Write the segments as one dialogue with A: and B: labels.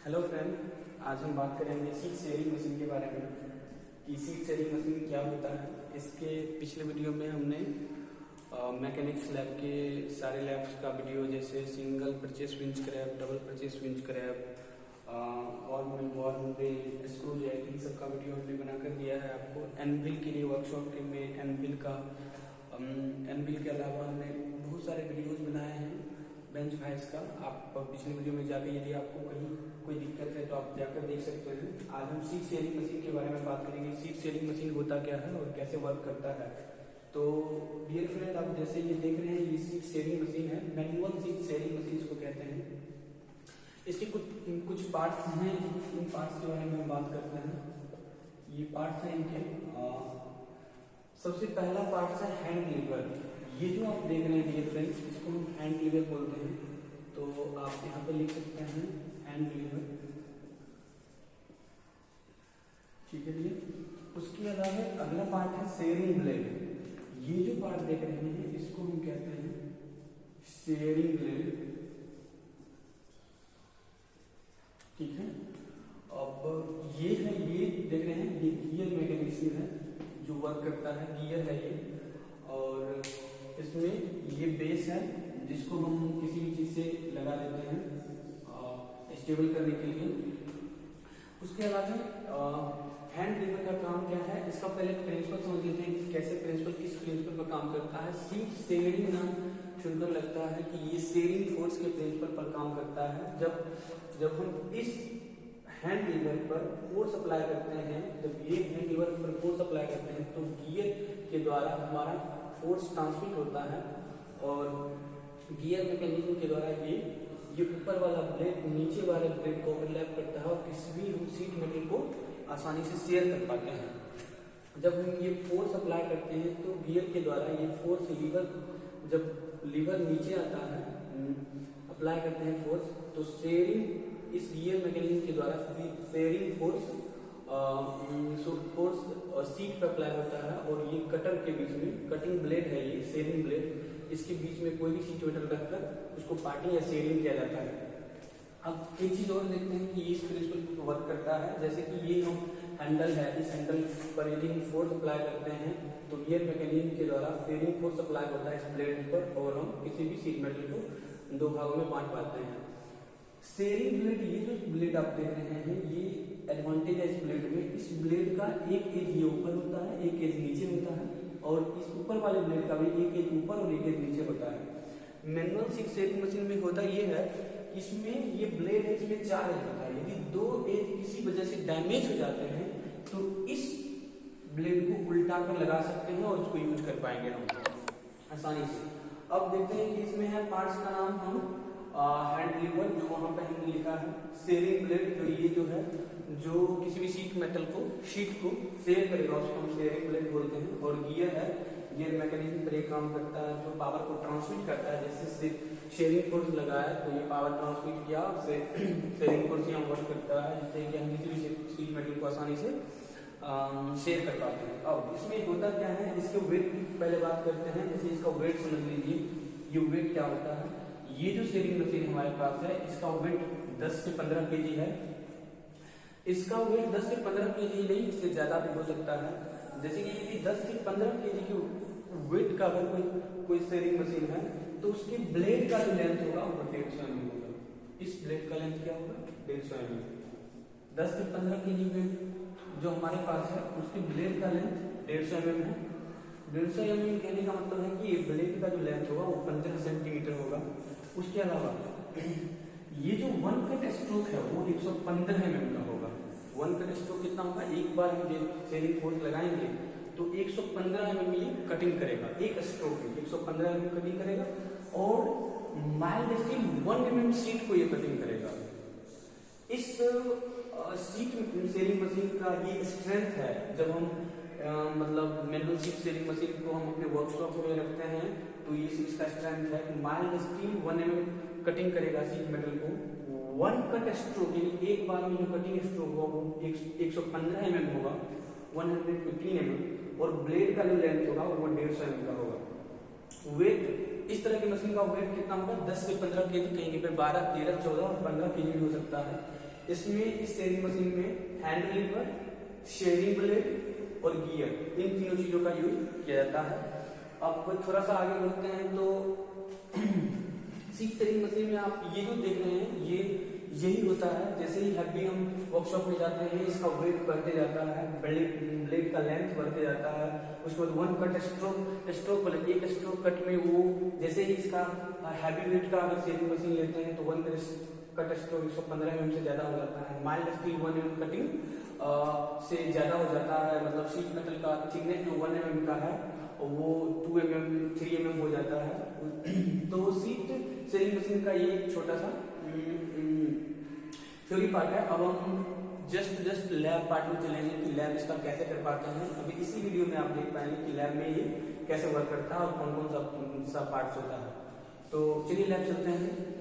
A: Hello friend, आज हम बात करेंगे सीट शेयरिंग मशीन के बारे में कि सीट शेयरिंग मशीन क्या होता है। इसके पिछले वीडियो में हमने मैकेनिक्स लैब के सारे लैब्स का वीडियो जैसे single purchase winch crab, double purchase winch crab और स्क्रू जैक, इन सब का वीडियो हमने बनाकर दिया है आपको। एनविल के लिए वर्कशॉप के में एनविल के अलावा हमने बहुत सारे वीडियोज बनाए हैं बेंच भाइस का। आप पिछले वीडियो में जाकर यदि आपको कहीं कोई दिक्कत है तो आप जाकर देख सकते हैं। आज हम सीट शेयरिंग मशीन के बारे में बात करेंगे। सीट शेयरिंग मशीन होता क्या है और कैसे वर्क करता है। तो डियर फ्रेंड, आप जैसे ये देख रहे हैं, ये सीट शेयरिंग मशीन है। मैनुअल सीट शेयरिंग मशीन इसको कहते हैं। इसके कुछ पार्ट्स हैं, इन पार्ट्स के बारे में हम बात करते हैं। ये पार्ट्स हैं इनके। सबसे पहला पार्ट है हैंड लीवर। ये जो आप देख रहे हैं डियर फ्रेंड्स, इसको हम हैंड लीवर बोलते हैं। तो आप यहाँ पे लिख सकते हैं हैंड लीवर, ठीक है डियर। उसके अलावा अगला पार्ट है शेयरिंग ब्लेड। ये जो पार्ट देख रहे हैं इसको हम कहते हैं शेयरिंग ब्लेड, ठीक है। अब ये है, ये देख रहे हैं, ये गियर मैकेनिज्म है जो वर्क करता है। गियर है ये, और इसमें ये बेस है जिसको हम किसी भी चीज से लगा देते हैं स्टेबल करने के लिए। उसके अलावा हैंड लीवर का काम क्या है, इसका पहले प्रिंसिपल समझ लेते हैं कि कैसे प्रिंसिपल, किस प्रिंसिपल पर काम करता है। सीट शेयरिंग नाम सुनकर लगता है कि ये शेयरिंग फोर्स के प्रिंसिपल पर काम करता है। जब हम इस हैंड लीवर पर फोर्स अप्लाई करते हैं, जब ये हैंड लीवर पर फोर्स अप्लाई करते हैं तो गियर के द्वारा हमारा फोर्स ट्रांसमिट होता है, और गियर मैकेनिज्म के द्वारा ये ऊपर वाला ब्लेड नीचे वाले ब्लेड को ओवरलैप करता है और किसी भी हम सीट मेटल को आसानी से शेयर कर पाते हैं। जब हम ये फोर्स अप्लाई करते हैं तो गियर के द्वारा ये फोर्स लीवर, जब लीवर नीचे आता है, अप्लाई करते हैं फोर्स, तो शेयरिंग इस गियर मैकेनिज्म के द्वारा शेयरिंग फोर्स सीट पर अप्लाई होता है। और ये कटर के बीच में, कटिंग ब्लेड है ये शेयरिंग ब्लेड, इसके बीच में कोई भी सीट मेटल रखकर उसको पार्टिंग या शेयरिंग किया जाता है। अब एक चीज और देखते हैं कि इस प्रिंसिपल पर वर्क करता है। जैसे कि ये हम हैंडल है, इस हैंडल पर यदि हम फोर्स अप्लाई करते हैं तो गियर मैकेनिज्म के द्वारा शेयरिंग फोर्स अप्लाई होता है इस ब्लेड पर, और हम किसी भी सीट मेटल को दो भागों में बांट पाते हैं। शेयरिंग ब्लेड, ये जो ब्लेड आप देख रहे हैं, ये एडवांटेज है इस ब्लेड में। इस ब्लेड का एक एज ये ऊपर होता है, एक एज नीचे होता है, और इस ऊपर वाले ब्लेड का भी एक एज ऊपर और एक एज नीचे होता है। मैनुअल सीट शेयरिंग मशीन में होता ये है, इसमें ये ब्लेड है, इसमें 4 एज होता है। यदि 2 एज किसी वजह से डैमेज हो जाते हैं तो इस ब्लेड को उल्टा कर लगा सकते हैं और उसको यूज कर पाएंगे हम आसानी से। अब देखते हैं कि इसमें है पार्ट्स का नाम हम हैंड लीवर, जो वहां पे हमने लिखा है। शेयरिंग ब्लेड, तो ये जो है जो किसी भी शीट मेटल को, शीट को शेयर करेगा, उसको हम शेयरिंग ब्लेड बोलते हैं। और गियर है, गियर मैकेनिज्म पर एक काम करता है जो पावर को ट्रांसमिट करता है। जैसे शेयरिंग फोर्स लगाया तो ये पावर ट्रांसमिट किया, शेयरिंग फोर्स यहाँ वर्क करता है जिससे कि हम किसी भी शीट मेटल को आसानी से शेयर कर पाते हैं। अब इसमें होता क्या है, इसके वेट की पहले बात करते हैं। जैसे इसका वेट समझ लीजिए, ये वेट क्या होता है। ये जो शेयरिंग मशीन हमारे पास है, इसका वेट 10 से 15 केजी है। इसका वेट 10 से 15 केजी नहीं, इससे ज्यादा भी हो सकता है। जैसे कि यदि 10 से 15 केजी के वेट का अगर कोई शेयरिंग मशीन है तो उसके ब्लेड का जो लेंथ होगा वो 150 mm होगा। इस ब्लेड का लेंथ क्या होगा, 150 mm। 10 से 15 केजी वेट जो हमारे पास है उसके ब्लेड का लेंथ 150 mm है। 150 mm कहने का मतलब है कि ये ब्लेड का जो लेंथ होगा वो 15 सेंटीमीटर होगा। उसके अलावा ये जो वन कट स्ट्रोक है वो 115 mm का होगा। वन कट स्ट्रोक कितना होगा, एक बार हम शेयरिंग फोर्स लगाएंगे तो 115 mm ये कटिंग करेगा, एक स्ट्रोक में 115 mm कटिंग करेगा। और माइल्ड स्टील 1 mm शीट को ये कटिंग करेगा। इस सीट शेयरिंग मशीन का ये स्ट्रेंथ है। जब हम मतलब मैनुअल सीट शेयरिंग मशीन को हम अपने वर्कशॉप में रखते हैं तो ये इसका स्ट्रेंथ है कि माइल्ड स्टील 1 mm कटिंग करेगा सीट मेटल को। वन कट स्ट्रोक, एक बार में जो कटिंग स्ट्रोक होगा वो 115 mm होगा, 115 mm, और ब्लेड का जो लेंथ होगा वो 150 mm का होगा। वेट, इस तरह की मशीन का वेट कितना होगा, 10 से 15 केजी, कहीं पे 12, 13, 14 और 15 केजी हो सकता है। इसमें इस शेयरिंग मशीन में हैंड लीवर, शेयरिंग ब्लेड और गियर, इन तीनों चीजों का यूज किया जाता है। अब थोड़ा सा आगे बढ़ते हैं तो सीट शेयरिंग मशीन में आप ये जो देख रहे हैं ये यही होता है। जैसे ही हैवी हम वर्कशॉप में जाते हैं इसका वेट बढ़ते जाता है, ब्लेड का लेंथ बढ़ते जाता है। उसके बाद वन कट स्ट्रोक वाले एक स्ट्रोक कट में वो जैसे ही इसका हैवी वेट का अगर शेयरिंग मशीन लेते हैं तो वन कट स्ट्रोक 115 mm से ज्यादा हो जाता है। माइल्ड स्टील 1 mm कटिंग से ज्यादा हो जाता है, मतलब शीट मेटल का थिकनेस जो 1 mm का है वो 2 mm 3 mm हो जाता है। तो सीट शेयरिंग मशीन का ये एक छोटा सा थ्योरी पार्ट है। अब हम जस्ट लैब पार्ट में चलेंगे कि लैब इसका कैसे कर पाते हैं। अभी इसी वीडियो में आप देख पाएंगे कि लैब में ये कैसे वर्क करता है और कौन कौन सा पार्ट्स होता है। तो चलिए लैब चलते हैं।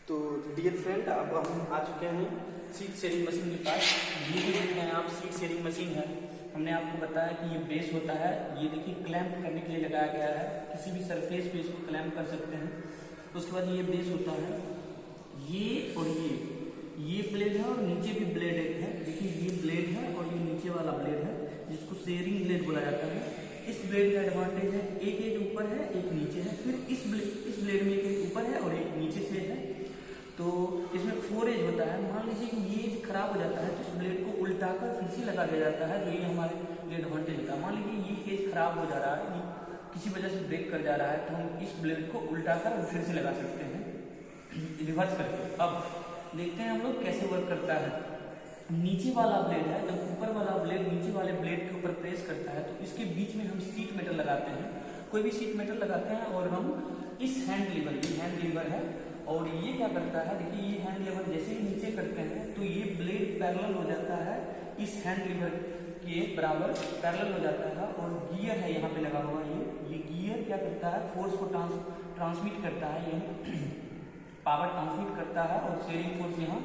A: तो डियर फ्रेंड, अब हम आ चुके हैं सीट शेयरिंग मशीन के पास। ये जो देख रहे हैं आप सीट शेयरिंग मशीन है, हमने आपको बताया कि ये बेस होता है। ये देखिए क्लैंप करने के लिए लगाया गया है, किसी भी सरफेस पे इसको क्लैंप कर सकते हैं। उसके बाद ये बेस होता है, ये और ये ब्लेड है और नीचे भी ब्लेड एक है। देखिए ये ब्लेड है और ये नीचे वाला ब्लेड है जिसको शेयरिंग ब्लेड बोला जाता है। इस ब्लेड का एडवांटेज है एक एज ऊपर है एक नीचे है, फिर इस ब्लेड में एक एज ऊपर है और एक नीचे से है। तो इसमें 4 एज होता है। मान लीजिए कि ये एज खराब हो जाता है तो इस ब्लेड को उल्टा कर फिर से लगा दिया जाता है, तो ये हमारे लिए एडवांटेज होता है। मान लीजिए ये एज खराब हो जा रहा है, किसी वजह से ब्रेक कर जा रहा है, तो हम इस ब्लेड को उल्टा कर फिर से लगा सकते हैं रिवर्स करके। अब देखते हैं हम लोग कैसे वर्क करता है। नीचे वाला ब्लेड है, जब ऊपर वाला ब्लेड नीचे वाले ब्लेड के ऊपर प्रेस करता है तो इसके बीच में हम सीट मेटल लगाते हैं। कोई भी सीट मेटल लगाते हैं और हम इस हैंड लीवर है और ये क्या करता है, देखिए ये हैंड लीवर जैसे ही नीचे करते हैं तो ये ब्लेड पैरेलल हो जाता है, इस हैंड लीवर के बराबर पैरेलल हो जाता है। और गियर है यहाँ पे लगा हुआ, ये गियर क्या करता है, फोर्स को ट्रांसमिट करता है, यानी पावर ट्रांसमिट करता है और शेयरिंग फोर्स यहाँ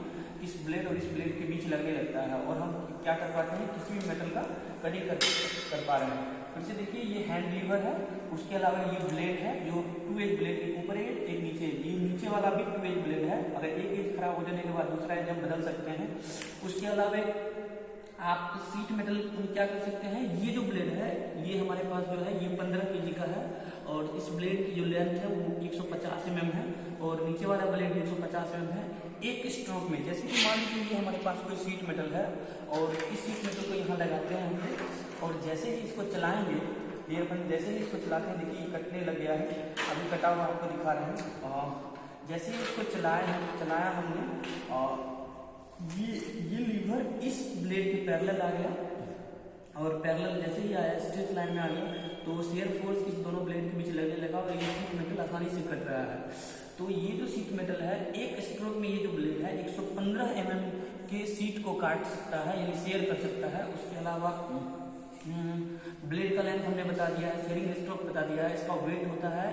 A: इस ब्लेड और इस ब्लेड के बीच लगने लगता है और हम क्या कर पाते हैं, किसी भी मेटल का कटिंग कर पा रहे हैं। फिर से देखिए ये हैंड लीवर है, उसके अलावा ये ब्लेड है जो 2 एज ब्लेड, एक ऊपर एज एक नीचे एज। ये नीचे वाला भी 2 एज ब्लेड है, अगर एक एज खराब हो जाने के बाद दूसरा एज हम बदल सकते हैं। उसके अलावा आप सीट मेटल क्या कर सकते हैं, ये जो ब्लेड है ये हमारे पास जो है ये 15 kg का है और इस ब्लेड की जो लेंथ है वो 150 mm है और नीचे वाला ब्लेड 150 mm है। एक स्ट्रोक में जैसे कि मान लीजिए ये हमारे पास कोई सीट मेटल है और इस सीट मेटल को यहाँ लगाते हैं हम और जैसे ही इसको चलाएंगे, ये अपन जैसे ही इसको चलाते हैं देखिए ये कटने लग गया है, अभी कटा हुआ आपको दिखा रहे हैं। जैसे ही इसको चलाया हमने और ये लीवर इस ब्लेड के पैरेलल आ गया और पैरेलल जैसे ही आया स्ट्रेट लाइन में आ गया तो शेयर फोर्स इस दोनों ब्लेड के बीच लगने लगा और ये सीट मेटल आसानी से कट रहा है। तो ये जो सीट मेटल है एक स्ट्रोक में ये जो ब्लेड है 115 mm के सीट को काट सकता है, यानी शेयर कर सकता है। उसके अलावा ब्लेड का लेंथ हमने बता दिया है, शेयरिंग स्ट्रोक बता दिया है, इसका वेट होता है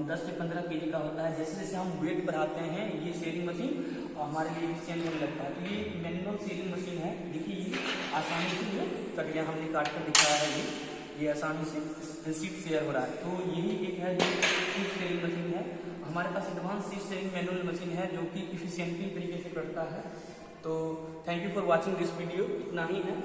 A: 10 से 15 kg का होता है। जैसे जैसे हम वेट बढ़ाते हैं ये शेयरिंग मशीन हमारे लिए एफिशिएंट होने लगता है। तो ये मैनुअल शेयरिंग मशीन है, देखिए ये आसानी से ये कट गया, हमने काट कर दिखाया है, ये आसानी से सीट शेयर हो रहा है। तो यही एक है जो सीट शेयरिंग मशीन है। हमारे पास advance seat sharing manual machine है जो कि इफिशिएंटली तरीके से करता है। तो thank you for watching this video, इतना ही है।